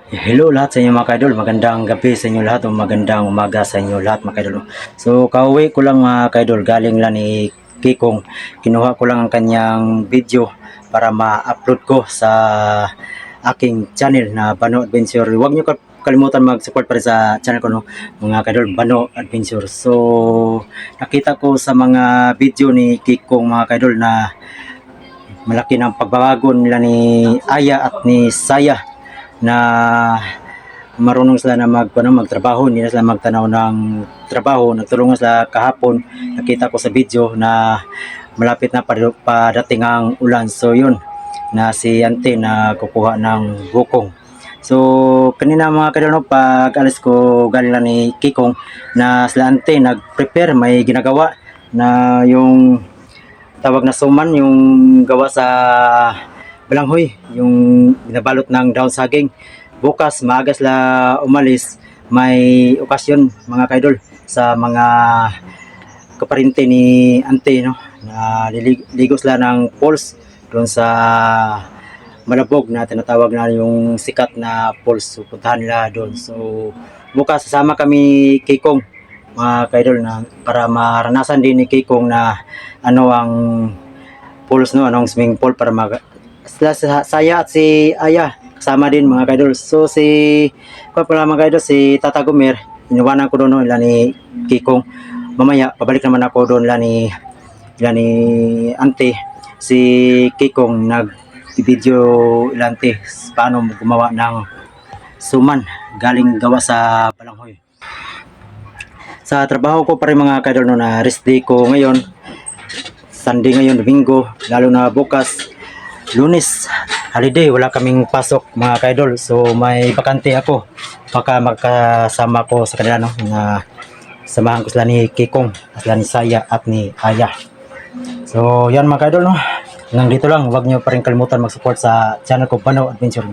Hello lahat sa inyo mga kaidol, magandang gabi sa inyo lahat o magandang umaga sa inyo lahat mga kaidol. So kauwi ko lang mga kaidol, galing lang ni Kikong. Kinuha ko lang ang kanyang video para ma-upload ko sa aking channel na Bano Adventure. Huwag niyo kalimutan mag-support pa rin sa channel ko, no, mga kaidol, Bano Adventure. So nakita ko sa mga video ni Kikong mga kaidol na malaki ng pagbabago nila ni Aya at ni Saya, na marunong sila na magtrabaho, hindi na sila magtanaw ng trabaho. Nagtulungan sila kahapon, nakita ko sa video na malapit na padating ang ulan. So yun, na si Ante na kukuha ng bukong. So kanina mga kadano, pag alis ko galing lang ni Kikong, na sila Ante nag-prepare, may ginagawa na yung tawag na suman, yung gawa sa balanghoy, yung binabalot ng daon saging. Bukas maaga sila umalis, may okasyon mga kaidol sa mga kaparinte ni Ante, no, na ligo sila ng falls doon sa Malabog na tinatawag na yung sikat na falls. So puntahan nila doon. So bukas sasama kami Kikong mga kaidol, na para maranasan din ni Kikong na ano ang pools, no, anong swimming pool, para sila Saya at si Aya kasama din mga kaidol. So si pala mga kaidol, si Tata Gumer, iniwanan ko doon, no, ilan ni Kikong. Mamaya pabalik naman ako doon ilan ni Ante. Si Kikong nag-video ilante paano gumawa ng suman galing gawa sa balanghoy. Sa trabaho ko pa rin mga kaidol, no, na rest day ko ngayon, Sunday ngayon, Domingo, lalo na bukas Lunes, holiday, wala kaming pasok mga kaidol. So may bakante ako, baka magkasama ko sa kanila, no, na samahan ko sila ni Kikong, sila ni Saya at ni Aya. So yan mga kaidol, no, hanggang dito lang. Huwag nyo pa rin kalimutan mag-support sa channel ko, Bano Adventure.